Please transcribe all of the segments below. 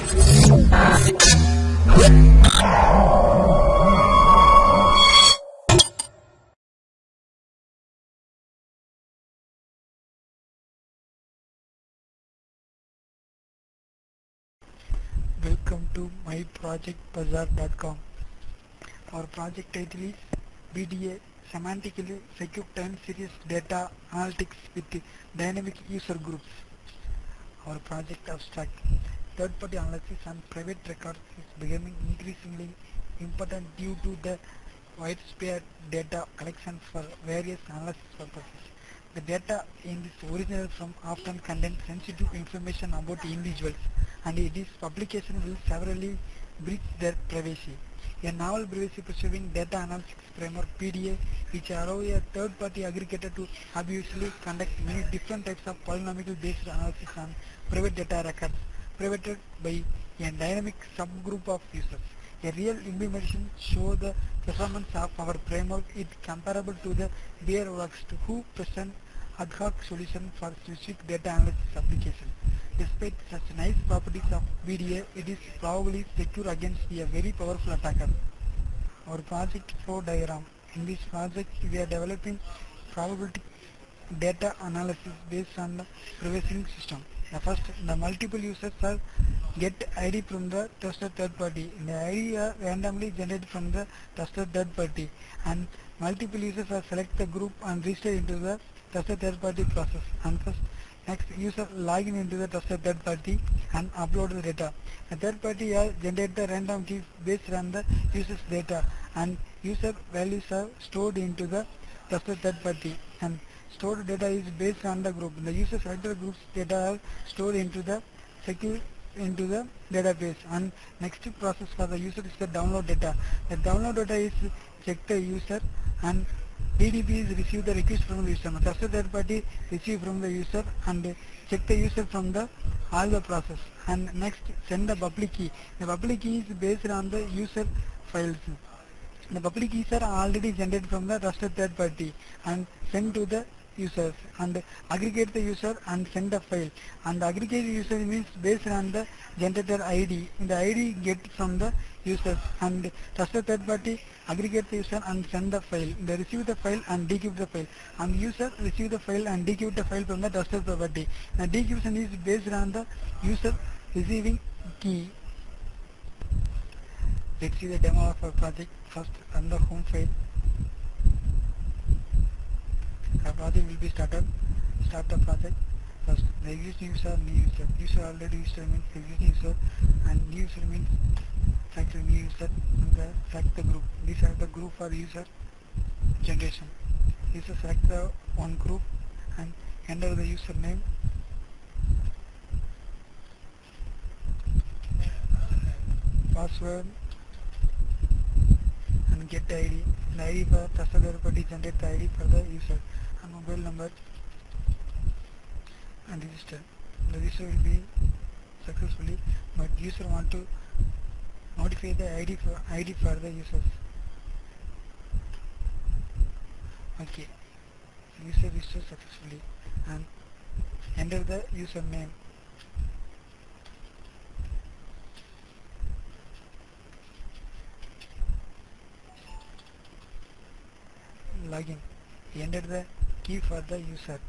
Welcome to myprojectbazaar.com. Our project title is PDA Semantically Secure Time Series Data Analytics with Dynamic User Groups. Our project abstract. Third-party analysis on private records is becoming increasingly important due to the widespread data collection for various analysis purposes. The data in this originates from often contain sensitive information about individuals, and its publication will severely breach their privacy. A novel privacy-preserving data analytics framework (PDA), which allows a third-party aggregator to obviously conduct many different types of polynomial-based analysis on private data records, provided by a dynamic subgroup of users. A real implementation shows the performance of our framework is comparable to the bare works who present ad hoc solution for specific data analysis application. Despite such nice properties of PDA, it is probably secure against a very powerful attacker. Our project flow diagram. In this project, we are developing probability data analysis based on the privacy system. The multiple users are get ID from the trusted third party. The ID are randomly generated from the trusted third party, and multiple users are select the group and register into the trusted third party process. And next user login into the trusted third party and upload the data. The third party has generated the random keys based on the user's data, and user values are stored into the trusted third party, and stored data is based on the group. The user selected group's data are stored into the secure into the database, and next process for the user is the download data. The download data is check the user, and DDP is receive the request from the user. The trusted third party receive from the user and check the user from the all the process, and next send the public key. The public key is based on the user files. The public keys are already generated from the trusted third party and sent to the users, and aggregate the user and send the file. And the aggregate user means based on the generated ID. The ID get from the users, and trusted third party aggregate the user and send the file. They receive the file and decrypt the file, and user receive the file and decrypt the file from the trusted third party. The decryption is based on the user receiving key. Let's see the demo of our project. First, run the home file. Our project will be started. Start the project. First, the existing user, new user. User already user means existing user, and new user means select the new user, and select the group. These are the group for user generation. User select the one group and enter the username, password, and get the ID. The ID for trusted third party generate the ID for the user, and mobile number, and register. The register will be successfully, but user want to modify the ID for the users. Okay, user register successfully, and enter the username. Login. Enter the key for the user.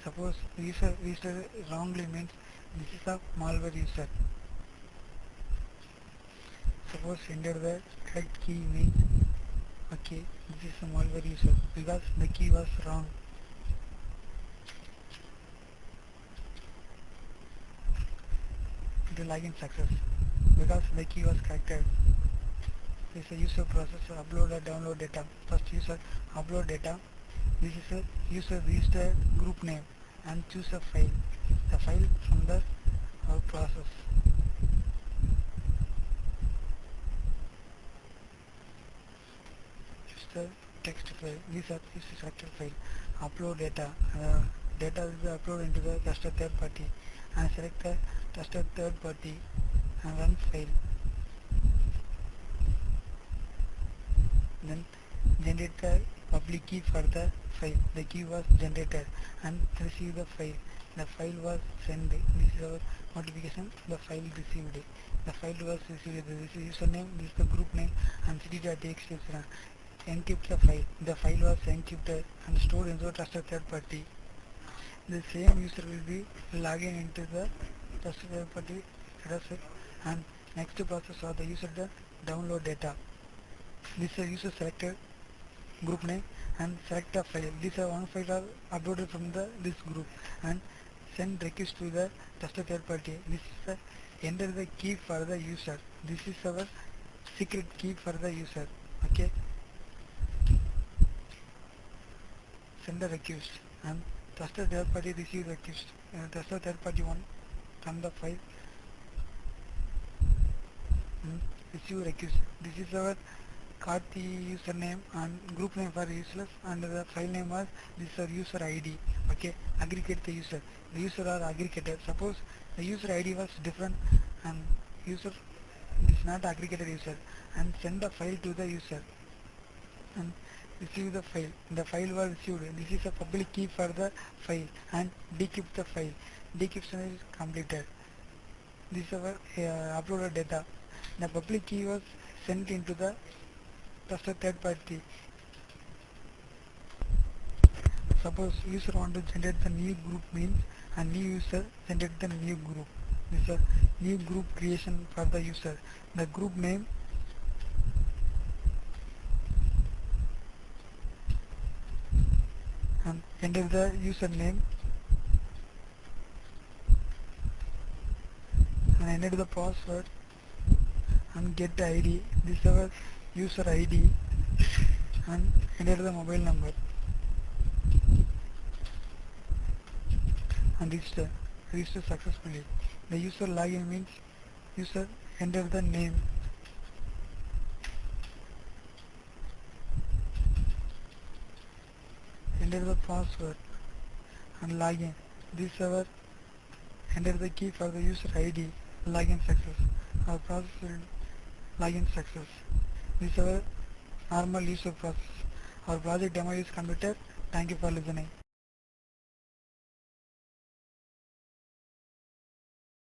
Suppose user registered wrongly means this is a malware user. Suppose enter the correct key means okay, this is a malware user because the key was wrong. The login success because the key was corrected. This is a user process upload or download data. First user upload data. This is a user register group name and choose a file. The file from the our process. Choose the text file. These are this is actual file. Upload data. Data will be uploaded into the trusted third party, and select the trusted third party and run file. Then generate the public key for the file. The key was generated and received the file. The file was sent. This is our notification. The file received. The file was received. This is username. This is the group name and cd.txt. Encrypt the file. The file was encrypted and stored into a trusted third party. The same user will be logging into the trusted third party dataset and next process for the user to download data. This is user selected group name and select a file. These are one file are uploaded from this group and send request to the trusted third party. This is the enter the key for the user. This is our secret key for the user. Okay. Send the request and trusted third party receive request. Trusted third party one from the file receive request. This is our Karthi username and group name for useless and the file name was this is our user ID. Okay, aggregate the user. The user are aggregated. Suppose the user ID was different and user is not aggregated user and send the file to the user and receive the file. The file was received. This is a public key for the file and decrypt the file. Decryption is completed. This is our uploaded data. The public key was sent into the trusted third party. Suppose user want to generate the new group means a new user generate the new group. This is a new group creation for the user. The group name and enter the username and enter the password and get the ID. This is our user ID and enter the mobile number and register successfully. The user login means user enter the name enter the password and login. This is our enter the key for the user ID. Login success. Our process will login success. This is our normal user process. Our project demo is completed. Thank you for listening.